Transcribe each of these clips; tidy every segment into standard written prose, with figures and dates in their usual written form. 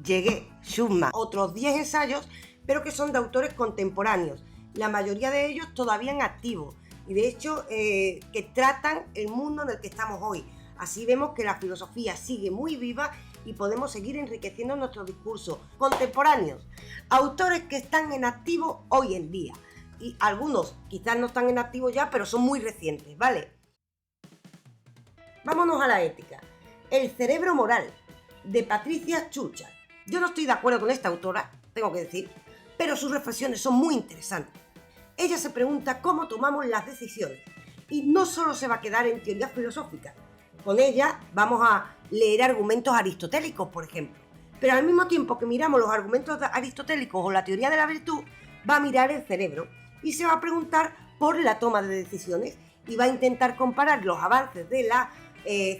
llegué, Schumann, otros 10 ensayos, pero que son de autores contemporáneos, la mayoría de ellos todavía en activo, y de hecho que tratan el mundo en el que estamos hoy. Así vemos que la filosofía sigue muy viva y podemos seguir enriqueciendo nuestro discurso. Contemporáneos, autores que están en activo hoy en día, y algunos quizás no están en activo ya, pero son muy recientes, ¿vale? Vámonos a la ética. El cerebro moral, de Patricia Churchill. Yo no estoy de acuerdo con esta autora, tengo que decir, pero sus reflexiones son muy interesantes. Ella se pregunta cómo tomamos las decisiones, y no solo se va a quedar en teorías filosóficas. Con ella vamos a leer argumentos aristotélicos, por ejemplo, pero al mismo tiempo que miramos los argumentos aristotélicos o la teoría de la virtud, va a mirar el cerebro y se va a preguntar por la toma de decisiones y va a intentar comparar los avances de las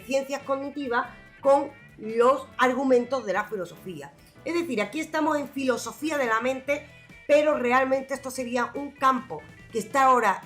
ciencias cognitivas con los argumentos de la filosofía. Es decir, aquí estamos en filosofía de la mente, pero realmente esto sería un campo que está ahora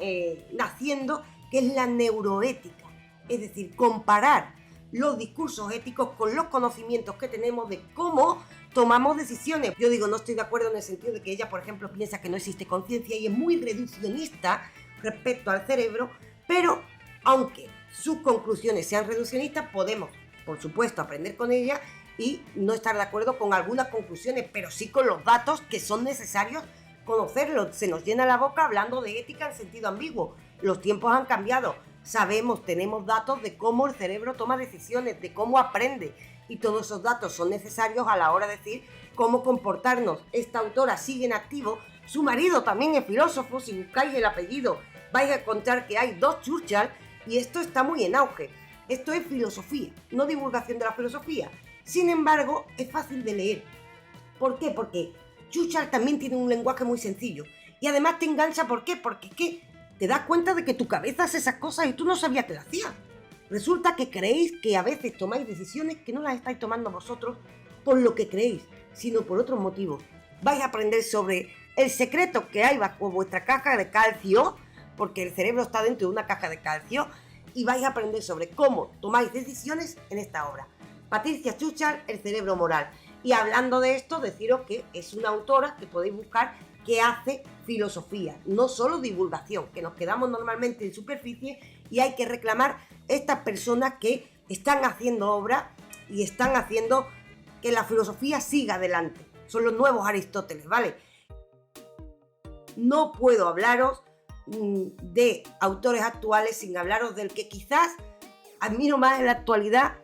naciendo, que es la neuroética. Es decir, comparar los discursos éticos con los conocimientos que tenemos de cómo tomamos decisiones. Yo digo, no estoy de acuerdo en el sentido de que ella, por ejemplo, piensa que no existe conciencia y es muy reduccionista respecto al cerebro, pero aunque sus conclusiones sean reduccionistas, podemos, por supuesto, aprender con ella y no estar de acuerdo con algunas conclusiones, pero sí con los datos que son necesarios conocerlos. Se nos llena la boca hablando de ética en sentido ambiguo. Los tiempos han cambiado. Sabemos, tenemos datos de cómo el cerebro toma decisiones, de cómo aprende, y todos esos datos son necesarios a la hora de decir cómo comportarnos. Esta autora sigue en activo, su marido también es filósofo. Si buscáis el apellido vais a encontrar que hay 2 Churchill y esto está muy en auge. Esto es filosofía, no divulgación de la filosofía. Sin embargo, es fácil de leer. ¿Por qué? Porque Churchill también tiene un lenguaje muy sencillo y además te engancha. ¿Por qué? Porque es que te das cuenta de que tu cabeza hace esas cosas y tú no sabías que las hacías. Resulta que creéis que a veces tomáis decisiones que no las estáis tomando vosotros por lo que creéis, sino por otros motivos. Vais a aprender sobre el secreto que hay bajo vuestra caja de calcio, porque el cerebro está dentro de una caja de calcio, y vais a aprender sobre cómo tomáis decisiones en esta obra. Patricia Churchill, El cerebro moral. Y hablando de esto, deciros que es una autora que podéis buscar que hace filosofía, no solo divulgación, que nos quedamos normalmente en superficie y hay que reclamar estas personas que están haciendo obra y están haciendo que la filosofía siga adelante. Son los nuevos Aristóteles, ¿vale? No puedo hablaros de autores actuales sin hablaros del que quizás admiro más en la actualidad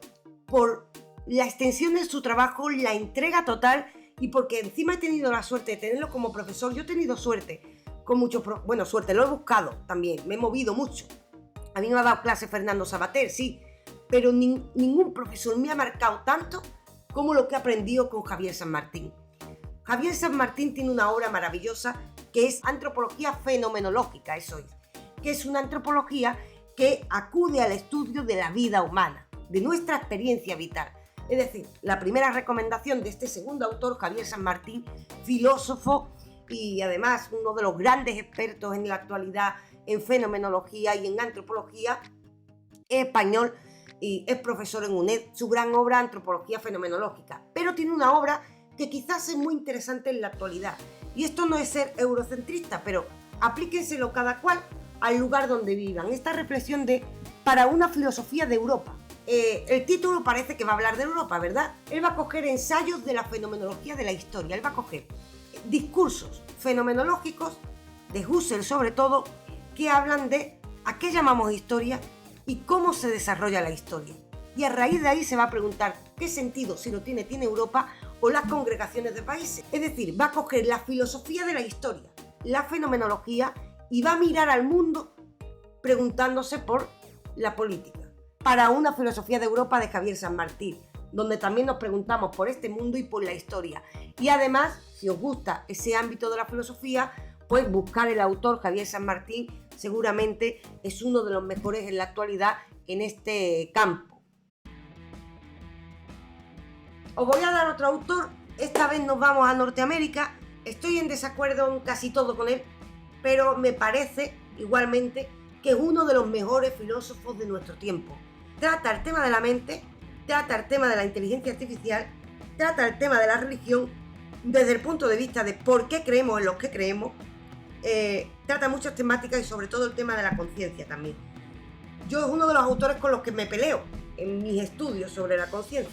por la extensión de su trabajo, la entrega total, y porque encima he tenido la suerte de tenerlo como profesor. Yo he tenido suerte con muchos, suerte, lo he buscado también, me he movido mucho. A mí me ha dado clase Fernando Savater, sí, pero ningún profesor me ha marcado tanto como lo que he aprendido con Javier San Martín. Javier San Martín tiene una obra maravillosa que es Antropología Fenomenológica, eso es, que es una antropología que acude al estudio de la vida humana, de nuestra experiencia vital. Es decir, la primera recomendación de este segundo autor, Javier San Martín, filósofo y además uno de los grandes expertos en la actualidad en fenomenología y en antropología, es español y es profesor en UNED, su gran obra Antropología Fenomenológica. Pero tiene una obra que quizás es muy interesante en la actualidad. Y esto no es ser eurocentrista, pero aplíquenselo cada cual al lugar donde vivan. Esta reflexión de para una filosofía de Europa. El título parece que va a hablar de Europa, ¿verdad? Él va a coger ensayos de la fenomenología de la historia. Él va a coger discursos fenomenológicos, de Husserl sobre todo, que hablan de a qué llamamos historia y cómo se desarrolla la historia. Y a raíz de ahí se va a preguntar qué sentido, si lo tiene Europa o las congregaciones de países. Es decir, va a coger la filosofía de la historia, la fenomenología, y va a mirar al mundo preguntándose por la política. Para una filosofía de Europa de Javier San Martín, donde también nos preguntamos por este mundo y por la historia. Y además, si os gusta ese ámbito de la filosofía, pues buscar el autor Javier San Martín seguramente es uno de los mejores en la actualidad en este campo. Os voy a dar otro autor, esta vez nos vamos a Norteamérica. Estoy en desacuerdo en casi todo con él, pero me parece igualmente que es uno de los mejores filósofos de nuestro tiempo. Trata el tema de la mente, trata el tema de la inteligencia artificial trata el tema de la religión desde el punto de vista de por qué creemos en lo que creemos. Trata muchas temáticas y sobre todo el tema de la conciencia también. Yo es uno de los autores con los que me peleo en mis estudios sobre la conciencia,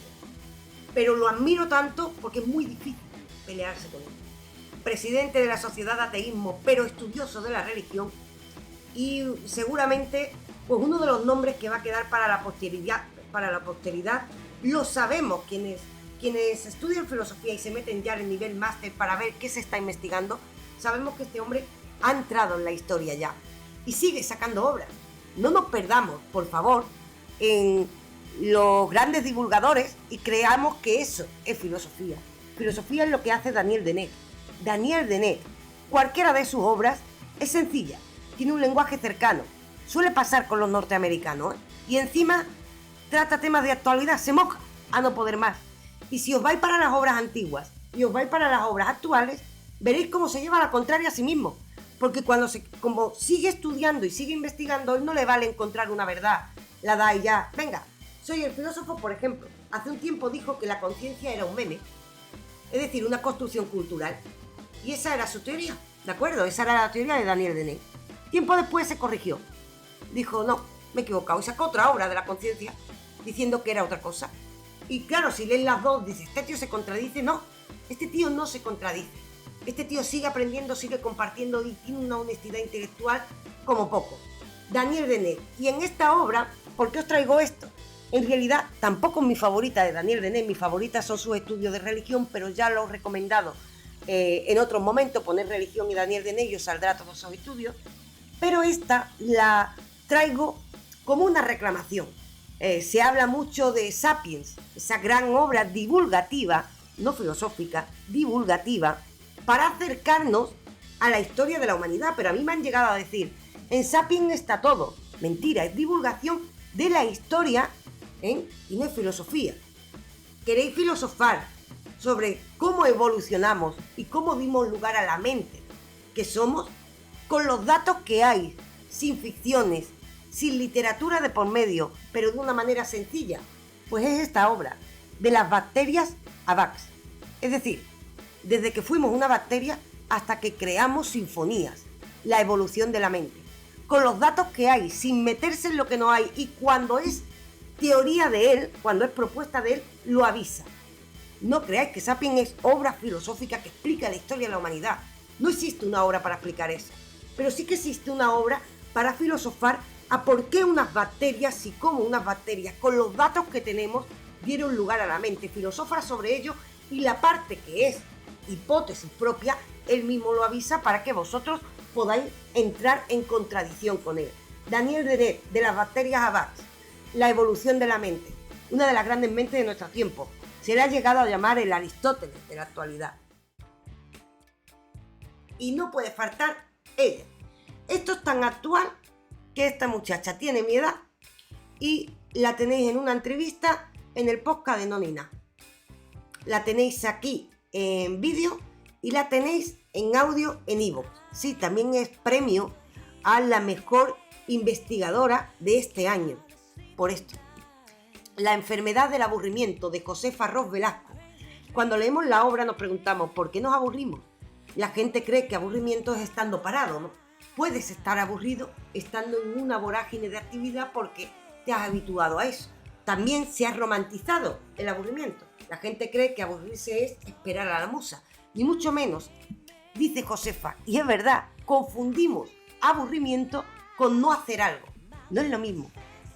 pero lo admiro tanto porque es muy difícil pelearse con él. Presidente de la Sociedad de Ateísmo, pero estudioso de la religión, y seguramente pues uno de los nombres que va a quedar para la posteridad. Lo sabemos quienes estudian filosofía y se meten ya en el nivel máster para ver qué se está investigando. Sabemos que este hombre ha entrado en la historia ya y sigue sacando obras. No nos perdamos, por favor, en los grandes divulgadores y creamos que eso es filosofía. Filosofía es lo que hace Daniel Dennett. Daniel Dennett, cualquiera de sus obras, es sencilla, tiene un lenguaje cercano, suele pasar con los norteamericanos, y encima trata temas de actualidad, se moja a no poder más. Y si os vais para las obras antiguas y os vais para las obras actuales, veréis cómo se lleva a la contraria a sí mismo, porque como sigue estudiando y sigue investigando, él no le vale encontrar una verdad, la da y ya, venga, soy el filósofo. Por ejemplo, hace un tiempo dijo que la conciencia era un meme, es decir, una construcción cultural, y esa era su teoría, ¿de acuerdo? Esa era la teoría de Daniel Dennett. Tiempo después se corrigió, dijo, no, me he equivocado, y sacó otra obra de la conciencia diciendo que era otra cosa. Y claro, si leen las dos, dice, este tío se contradice. No, este tío no se contradice. Este tío sigue aprendiendo, sigue compartiendo y tiene una honestidad intelectual como poco. Daniel Dennett. Y en esta obra, ¿por qué os traigo esto? En realidad, tampoco es mi favorita de Daniel Dennett. Mis favoritas son sus estudios de religión, pero ya lo he recomendado en otros momentos. Poner religión y Daniel Dennett y os saldrá todos esos estudios. Pero esta la traigo como una reclamación. Se habla mucho de Sapiens, esa gran obra divulgativa, no filosófica, divulgativa, para acercarnos a la historia de la humanidad. Pero a mí me han llegado a decir, en Sapiens está todo. Mentira, es divulgación de la historia, y no es filosofía. ¿Queréis filosofar sobre cómo evolucionamos y cómo dimos lugar a la mente que somos? Con los datos que hay, sin ficciones, sin literatura de por medio, pero de una manera sencilla, pues es esta obra, de las bacterias a Bach. Es decir, desde que fuimos una bacteria hasta que creamos sinfonías, la evolución de la mente, con los datos que hay, sin meterse en lo que no hay, y cuando es teoría de él, cuando es propuesta de él, lo avisa. No creáis que Sapiens es obra filosófica que explica la historia de la humanidad. No existe una obra para explicar eso, pero sí que existe una obra para filosofar a por qué unas bacterias y cómo unas bacterias, con los datos que tenemos, dieron lugar a la mente. Filosofar sobre ello, y la parte que es hipótesis propia, él mismo lo avisa para que vosotros podáis entrar en contradicción con él. Daniel Dennett, de las bacterias a Bach, la evolución de la mente, una de las grandes mentes de nuestro tiempo. Se le ha llegado a llamar el Aristóteles de la actualidad. Y no puede faltar ella. Esto es tan actual que esta muchacha tiene mi edad y la tenéis en una entrevista en el podcast de Nonina. La tenéis aquí en vídeo y la tenéis en audio en iVoox. Sí, también es premio a la mejor investigadora de este año. Por esto, La enfermedad del aburrimiento, de Josefa Ros Velasco. Cuando leemos la obra nos preguntamos ¿por qué nos aburrimos? La gente cree que aburrimiento es estando parado, ¿no? Puedes estar aburrido estando en una vorágine de actividad porque te has habituado a eso. También se ha romantizado el aburrimiento. La gente cree que aburrirse es esperar a la musa, ni mucho menos. Dice Josefa, y es verdad, confundimos aburrimiento con no hacer algo. No es lo mismo.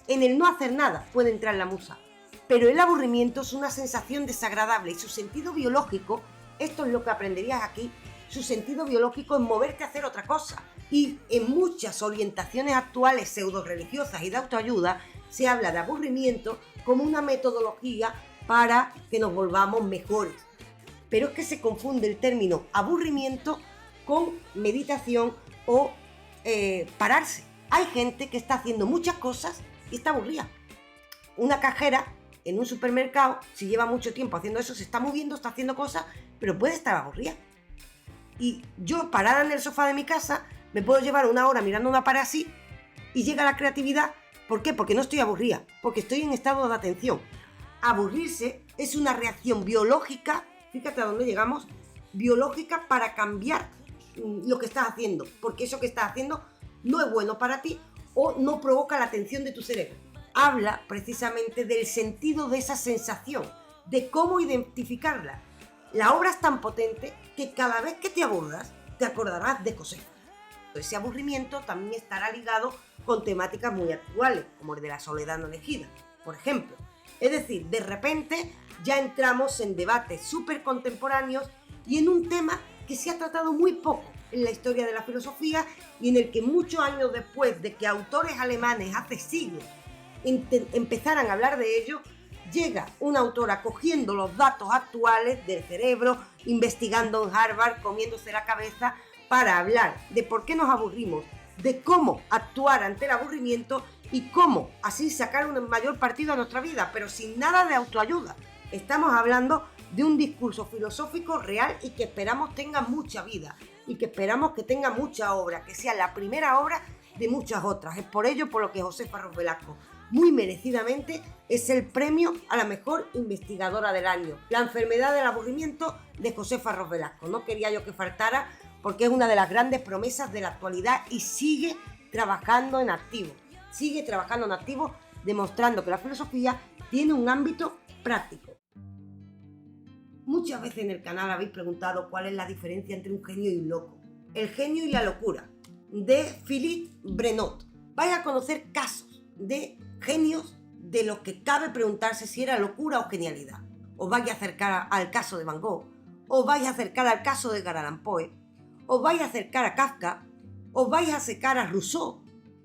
En el no hacer nada puede entrar la musa, pero el aburrimiento es una sensación desagradable y su sentido biológico, esto es lo que aprenderías aquí, su sentido biológico es moverte a hacer otra cosa. Y en muchas orientaciones actuales pseudo-religiosas y de autoayuda se habla de aburrimiento como una metodología para que nos volvamos mejores. Pero es que se confunde el término aburrimiento con meditación o pararse. Hay gente que está haciendo muchas cosas y está aburrida. Una cajera en un supermercado, si lleva mucho tiempo haciendo eso, se está moviendo, está haciendo cosas, pero puede estar aburrida. Y yo, parada en el sofá de mi casa, me puedo llevar una hora mirando una pared así y llega la creatividad. ¿Por qué? Porque no estoy aburrida, porque estoy en estado de atención. Aburrirse es una reacción biológica, fíjate a dónde llegamos, biológica para cambiar lo que estás haciendo, porque eso que estás haciendo no es bueno para ti o no provoca la atención de tu cerebro. Habla precisamente del sentido de esa sensación, de cómo identificarla. La obra es tan potente que cada vez que te aburras, te acordarás de Josefa. Ese aburrimiento también estará ligado con temáticas muy actuales, como el de la soledad no elegida, por ejemplo. Es decir, de repente ya entramos en debates súper contemporáneos y en un tema que se ha tratado muy poco en la historia de la filosofía y en el que muchos años después de que autores alemanes hace siglos empezaran a hablar de ello, llega una autora cogiendo los datos actuales del cerebro, investigando en Harvard, comiéndose la cabeza para hablar de por qué nos aburrimos, de cómo actuar ante el aburrimiento y cómo así sacar un mayor partido a nuestra vida, pero sin nada de autoayuda. Estamos hablando de un discurso filosófico real y que esperamos tenga mucha vida y que esperamos que tenga mucha obra, que sea la primera obra de muchas otras. Es por ello por lo que Josefa Ros Velasco, muy merecidamente, es el premio a la mejor investigadora del año. La enfermedad del aburrimiento de Josefa Ros Velasco. No quería yo que faltara porque es una de las grandes promesas de la actualidad y sigue trabajando en activo. Sigue trabajando en activo, demostrando que la filosofía tiene un ámbito práctico. Muchas veces en el canal habéis preguntado cuál es la diferencia entre un genio y un loco. El genio y la locura, de Philippe Brenot. Vais a conocer casos de genios de los que cabe preguntarse si era locura o genialidad. Os vais a acercar al caso de Van Gogh, os vais a acercar al caso de Edgar Allan Poe, os vais a acercar a Kafka, os vais a acercar a Rousseau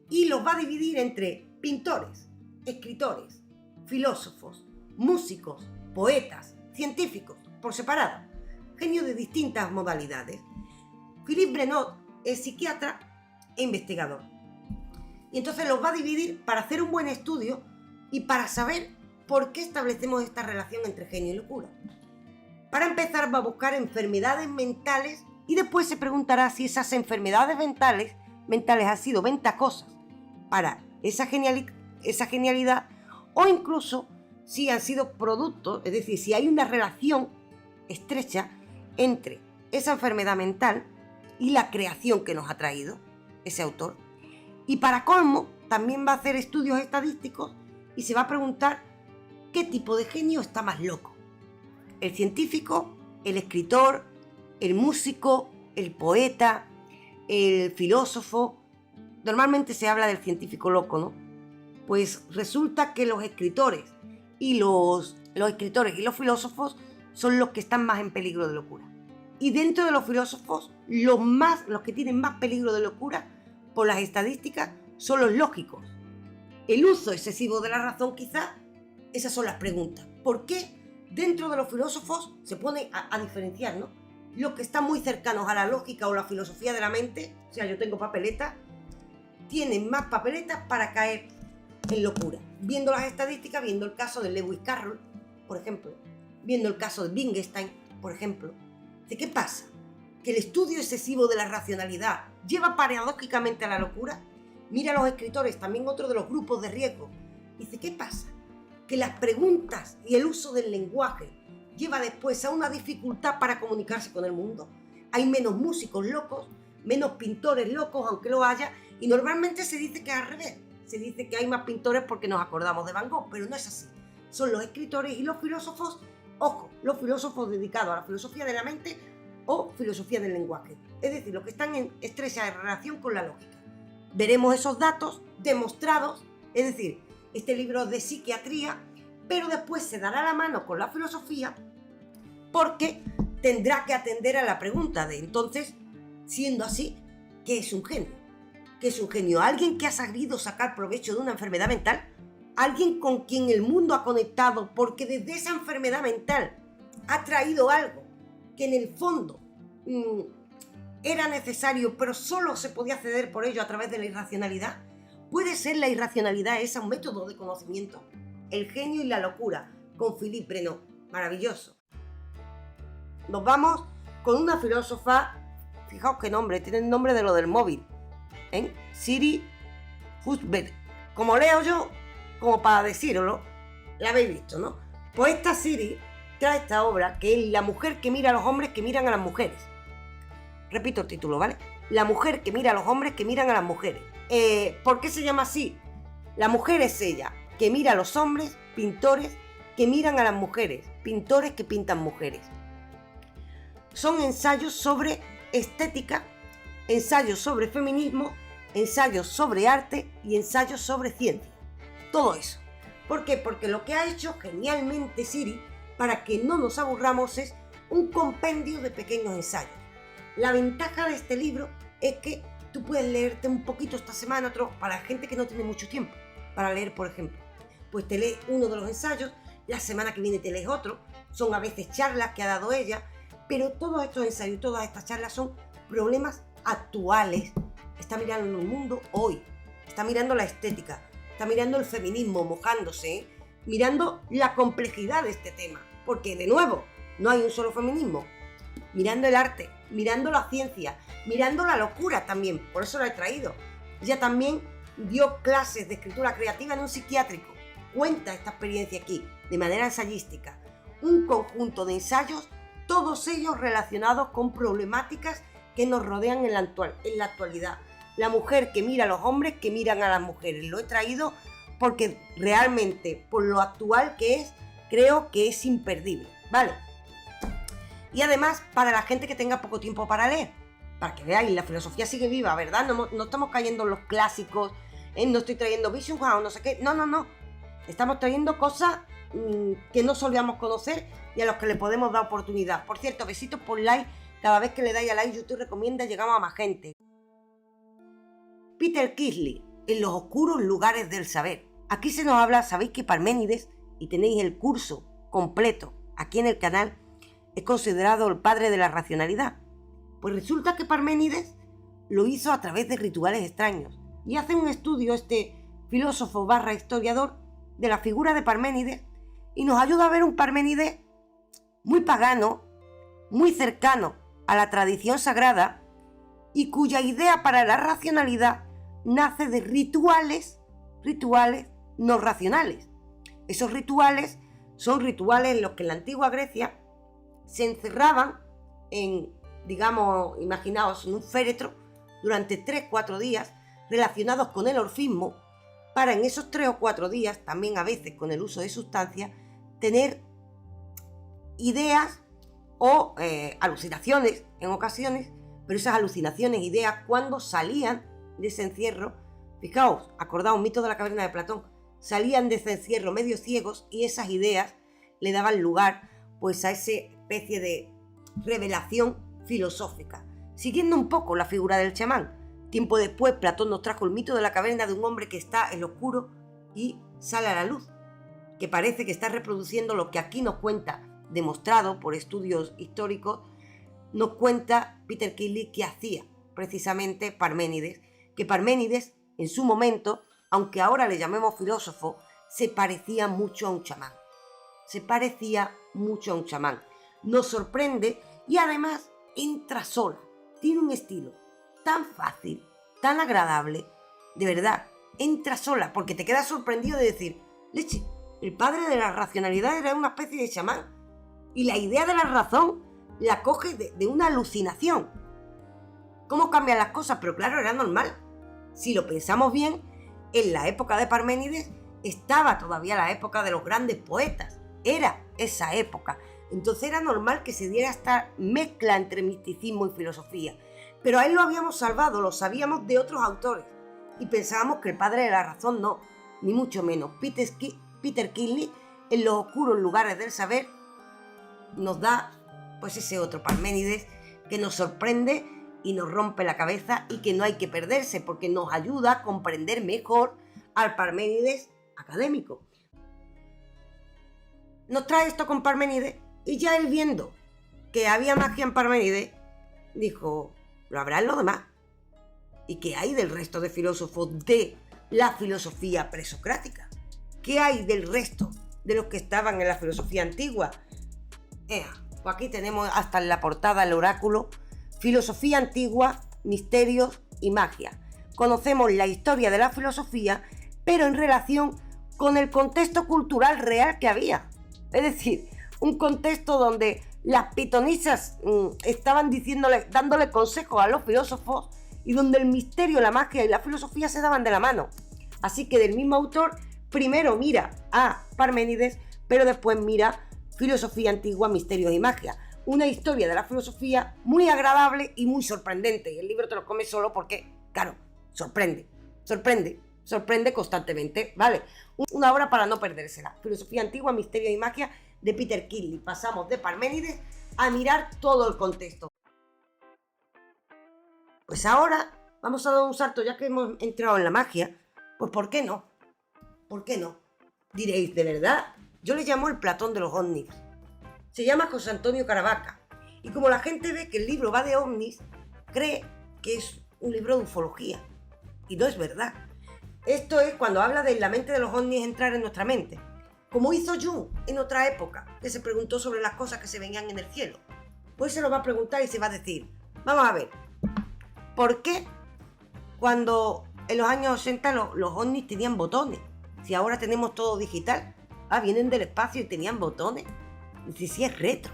y los va a dividir entre pintores, escritores, filósofos, músicos, poetas, científicos, por separado, genios de distintas modalidades. Philippe Brenot es psiquiatra e investigador. Y entonces los va a dividir para hacer un buen estudio y para saber por qué establecemos esta relación entre genio y locura. Para empezar va a buscar enfermedades mentales y después se preguntará si esas enfermedades mentales han sido ventajosas para esa genialidad o incluso si han sido productos, es decir, si hay una relación estrecha entre esa enfermedad mental y la creación que nos ha traído ese autor. Y para colmo, también va a hacer estudios estadísticos y se va a preguntar qué tipo de genio está más loco. El científico, el escritor, el músico, el poeta, el filósofo. Normalmente se habla del científico loco, ¿no? Pues resulta que los escritores y los filósofos son los que están más en peligro de locura. Y dentro de los filósofos, los que tienen más peligro de locura, por las estadísticas, son los lógicos. El uso excesivo de la razón, quizás, esas son las preguntas. ¿Por qué dentro de los filósofos se pone a diferenciar, ¿no? Los que están muy cercanos a la lógica o la filosofía de la mente, o sea, yo tengo papeletas, tienen más papeletas para caer en locura. Viendo las estadísticas, viendo el caso de Lewis Carroll, por ejemplo, viendo el caso de Wittgenstein, por ejemplo. ¿De qué pasa? Que el estudio excesivo de la racionalidad lleva paradójicamente a la locura. Mira a los escritores, también otro de los grupos de riesgo. Dice, ¿qué pasa? Que las preguntas y el uso del lenguaje lleva después a una dificultad para comunicarse con el mundo. Hay menos músicos locos, menos pintores locos, aunque lo haya, y normalmente se dice que es al revés. Se dice que hay más pintores porque nos acordamos de Van Gogh, pero no es así. Son los escritores y los filósofos, ojo, los filósofos dedicados a la filosofía de la mente o filosofía del lenguaje. Es decir, los que están en estrecha relación con la lógica. Veremos esos datos demostrados, es decir, este libro es de psiquiatría, pero después se dará la mano con la filosofía porque tendrá que atender a la pregunta de entonces, siendo así, ¿qué es un genio? ¿Qué es un genio? ¿Alguien que ha sabido sacar provecho de una enfermedad mental? ¿Alguien con quien el mundo ha conectado porque desde esa enfermedad mental ha traído algo que en el fondo era necesario, pero solo se podía acceder por ello a través de la irracionalidad? ¿Puede ser la irracionalidad esa un método de conocimiento? El genio y la locura, con Philippe Brenot. Maravilloso. Nos vamos con una filósofa, fijaos qué nombre, tiene el nombre de lo del móvil, Siri Husband. Como leo yo, como para decirlo, la habéis visto, ¿no? Pues esta Siri trae esta obra que es La mujer que mira a los hombres que miran a las mujeres. Repito el título, ¿vale? La mujer que mira a los hombres que miran a las mujeres. ¿Por qué se llama así? La mujer es ella, que mira a los hombres, pintores, que miran a las mujeres, pintores que pintan mujeres. Son ensayos sobre estética, ensayos sobre feminismo, ensayos sobre arte y ensayos sobre ciencia. Todo eso. ¿Por qué? Porque lo que ha hecho genialmente Siri, para que no nos aburramos, es un compendio de pequeños ensayos. La ventaja de este libro es que tú puedes leerte un poquito esta semana, otro, para gente que no tiene mucho tiempo para leer, por ejemplo. Pues te lees uno de los ensayos, la semana que viene te lees otro, son a veces charlas que ha dado ella, pero todos estos ensayos y todas estas charlas son problemas actuales. Está mirando el mundo hoy, está mirando la estética, está mirando el feminismo mojándose, mirando la complejidad de este tema, porque de nuevo, no hay un solo feminismo. Mirando el arte, mirando la ciencia, mirando la locura también, por eso la he traído. Ella también dio clases de escritura creativa en un psiquiátrico. Cuenta esta experiencia aquí, de manera ensayística. Un conjunto de ensayos, todos ellos relacionados con problemáticas que nos rodean en la actualidad. La mujer que mira a los hombres que miran a las mujeres. Lo he traído porque realmente, por lo actual que es, creo que es imperdible, ¿vale? Y además, para la gente que tenga poco tiempo para leer, para que veáis, la filosofía sigue viva, ¿verdad? No estamos cayendo en los clásicos, no estoy trayendo Vision House, no sé qué, no. Estamos trayendo cosas que no solíamos conocer y a los que le podemos dar oportunidad. Por cierto, besitos por like, cada vez que le dais a like, YouTube recomienda, llegamos a más gente. Peter Kingsley, en los oscuros lugares del saber. Aquí se nos habla, sabéis que Parménides, y tenéis el curso completo aquí en el canal, es considerado el padre de la racionalidad. Pues resulta que Parménides lo hizo a través de rituales extraños. Y hace un estudio este filósofo / historiador de la figura de Parménides y nos ayuda a ver un Parménides muy pagano, muy cercano a la tradición sagrada y cuya idea para la racionalidad nace de rituales no racionales. Esos rituales son rituales en los que en la antigua Grecia se encerraban en, digamos, imaginaos, en un féretro durante 3-4 días relacionados con el orfismo, para en esos 3 o 4 días, también a veces con el uso de sustancias, tener ideas o alucinaciones en ocasiones, pero esas alucinaciones, ideas, cuando salían de ese encierro, fijaos, acordaos, mito de la caverna de Platón, salían de ese encierro medio ciegos y esas ideas le daban lugar pues a esa especie de revelación filosófica, siguiendo un poco la figura del chamán. Tiempo después, Platón nos trajo el mito de la caverna de un hombre que está en lo oscuro y sale a la luz, que parece que está reproduciendo lo que aquí nos cuenta, demostrado por estudios históricos, nos cuenta Peter Kingsley que hacía precisamente Parménides, que Parménides en su momento, aunque ahora le llamemos filósofo, se parecía mucho a un chamán. Nos sorprende y además entra sola. Tiene un estilo tan fácil, tan agradable, de verdad, entra sola, porque te quedas sorprendido de decir, leche, el padre de la racionalidad era una especie de chamán, y la idea de la razón la coge de una alucinación. ¿Cómo cambian las cosas? Pero claro, era normal. Si lo pensamos bien, en la época de Parménides estaba todavía la época de los grandes poetas, era esa época, entonces era normal que se diera esta mezcla entre misticismo y filosofía. Pero a él lo habíamos salvado, lo sabíamos de otros autores y pensábamos que el padre de la razón no, ni mucho menos. Peter Kingsley, en los oscuros lugares del saber, nos da pues ese otro Parménides que nos sorprende y nos rompe la cabeza y que no hay que perderse porque nos ayuda a comprender mejor al Parménides académico. Nos trae esto con Parménides y ya él, viendo que había magia en Parménides, dijo, lo habrá en lo demás. ¿Y qué hay del resto de filósofos de la filosofía presocrática? ¿Qué hay del resto de los que estaban en la filosofía antigua? Pues aquí tenemos hasta en la portada el oráculo, filosofía antigua, misterios y magia. Conocemos la historia de la filosofía, pero en relación con el contexto cultural real que había. Es decir, un contexto donde las pitonisas estaban dándole consejos a los filósofos y donde el misterio, la magia y la filosofía se daban de la mano. Así que del mismo autor, primero mira a Parménides, pero después mira Filosofía Antigua, Misterios y Magia. Una historia de la filosofía muy agradable y muy sorprendente. Y el libro te lo comes solo porque, claro, sorprende constantemente, ¿vale? Una obra para no perdérsela. Filosofía Antigua, Misterios y Magia, de Peter Kingsley. Pasamos de Parménides a mirar todo el contexto. Pues ahora vamos a dar un salto, ya que hemos entrado en la magia. Pues ¿por qué no? ¿Por qué no? Diréis, ¿de verdad? Yo le llamo el Platón de los ovnis. Se llama José Antonio Caravaca. Y como la gente ve que el libro va de ovnis, cree que es un libro de ufología. Y no es verdad. Esto es cuando habla de la mente de los ovnis entrar en nuestra mente. Como hizo Jung en otra época, que se preguntó sobre las cosas que se veían en el cielo. Pues se lo va a preguntar y se va a decir, vamos a ver, ¿por qué cuando en los años 80 los ovnis tenían botones? Si ahora tenemos todo digital. Vienen del espacio y tenían botones. Dice, sí, es retro.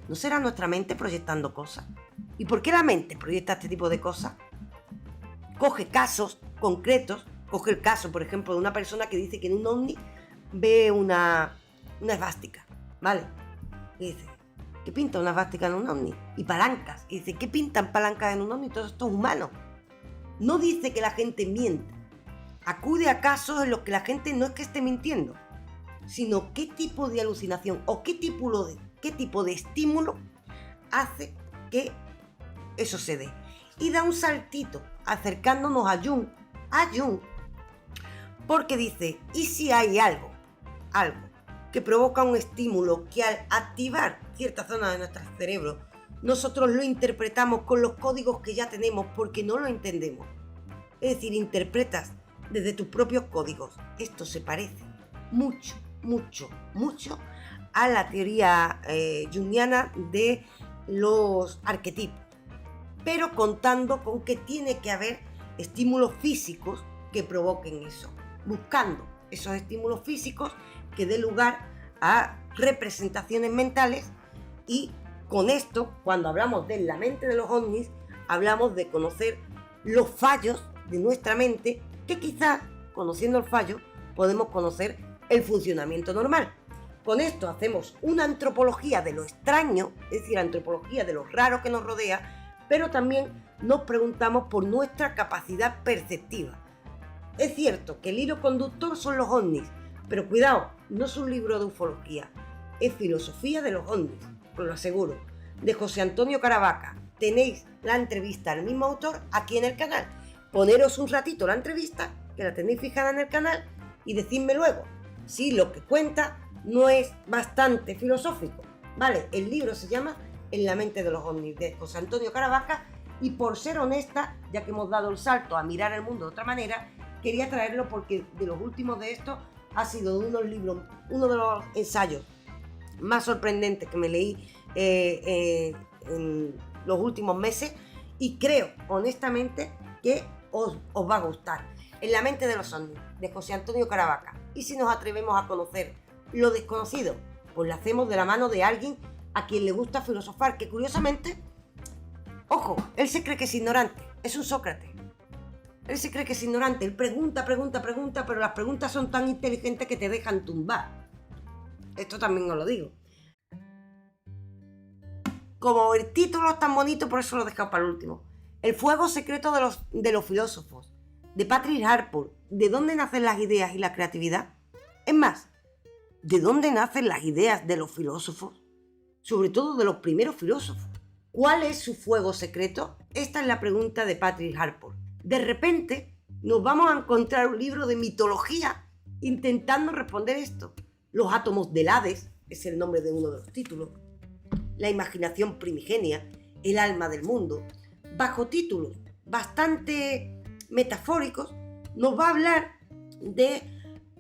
¿No será nuestra mente proyectando cosas? ¿Y por qué la mente proyecta este tipo de cosas? Coge casos concretos. Coge el caso, por ejemplo, de una persona que dice que en un ovni ve una esvástica, ¿vale? Y dice, ¿qué pinta una esvástica en un ovni? Y palancas. Y dice, ¿qué pintan palancas en un ovni? Todo esto es humano. No dice que la gente miente. Acude a casos en los que la gente no es que esté mintiendo, sino qué tipo de alucinación o qué tipo de estímulo hace que eso se dé. Y da un saltito acercándonos a Jung, porque dice, ¿y si hay algo que provoca un estímulo que al activar ciertas zonas de nuestro cerebro, nosotros lo interpretamos con los códigos que ya tenemos porque no lo entendemos? Es decir, interpretas desde tus propios códigos. Esto se parece mucho a la teoría junguiana de los arquetipos, pero contando con que tiene que haber estímulos físicos que provoquen eso, buscando esos estímulos físicos que den lugar a representaciones mentales. Y con esto, cuando hablamos de la mente de los ovnis, hablamos de conocer los fallos de nuestra mente, que quizás, conociendo el fallo, podemos conocer el funcionamiento normal. Con esto hacemos una antropología de lo extraño, es decir, antropología de lo raro que nos rodea, pero también nos preguntamos por nuestra capacidad perceptiva. Es cierto que el hilo conductor son los ovnis, pero cuidado, no es un libro de ufología, es filosofía de los ovnis, os lo aseguro, de José Antonio Caravaca. Tenéis la entrevista al mismo autor aquí en el canal. Poneros un ratito la entrevista, que la tenéis fijada en el canal, y decidme luego si lo que cuenta no es bastante filosófico, ¿vale? El libro se llama En la mente de los ovnis, de José Antonio Caravaca, y por ser honesta, ya que hemos dado el salto a mirar el mundo de otra manera, quería traerlo porque de los últimos de estos ha sido uno de los ensayos más sorprendentes que me leí en los últimos meses, y creo honestamente que os va a gustar. En la mente de los ovnis, de José Antonio Caravaca. Y si nos atrevemos a conocer lo desconocido, pues lo hacemos de la mano de alguien a quien le gusta filosofar, que curiosamente, ojo, él se cree que es ignorante, es un Sócrates. Él se cree que es ignorante, él pregunta, pero las preguntas son tan inteligentes que te dejan tumbar. Esto también os lo digo. Como el título es tan bonito, por eso lo he dejado para el último. El fuego secreto de los filósofos, de Patrick Harpur. ¿De dónde nacen las ideas y la creatividad? Es más, ¿de dónde nacen las ideas de los filósofos? Sobre todo de los primeros filósofos. ¿Cuál es su fuego secreto? Esta es la pregunta de Patrick Harpur. De repente nos vamos a encontrar un libro de mitología intentando responder esto. Los átomos del Hades es el nombre de uno de los títulos. La imaginación primigenia, el alma del mundo. Bajo títulos bastante metafóricos, nos va a hablar de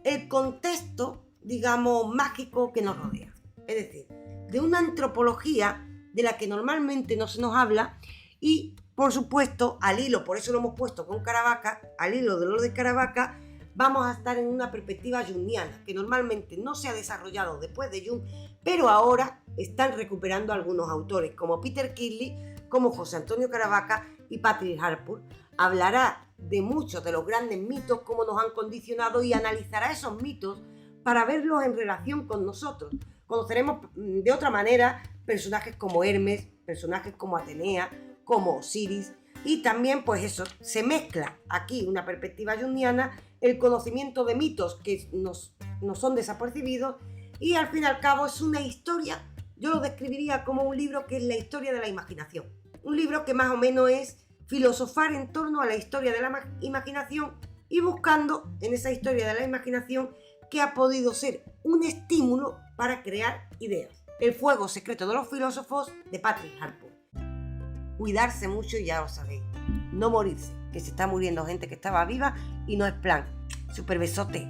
el contexto, digamos, mágico que nos rodea. Es decir, de una antropología de la que normalmente no se nos habla y, por supuesto, al hilo, por eso lo hemos puesto con Caravaca, al hilo de lo de Caravaca, vamos a estar en una perspectiva junguiana, que normalmente no se ha desarrollado después de Jung, pero ahora están recuperando algunos autores, como Peter Kingsley, como José Antonio Caravaca y Patrick Harpur. Hablará de muchos de los grandes mitos, cómo nos han condicionado, y analizará esos mitos para verlos en relación con nosotros. Conoceremos de otra manera personajes como Hermes, personajes como Atenea, como Osiris, y también pues eso, se mezcla aquí una perspectiva junguiana, el conocimiento de mitos que nos son desapercibidos, y al fin y al cabo es una historia. Yo lo describiría como un libro que es la historia de la imaginación. Un libro que más o menos es filosofar en torno a la historia de la imaginación y buscando en esa historia de la imaginación que ha podido ser un estímulo para crear ideas. El fuego secreto de los filósofos, de Patrick Harpur. Cuidarse mucho, y ya lo sabéis. No morirse, que se está muriendo gente que estaba viva y no es plan. Super besote.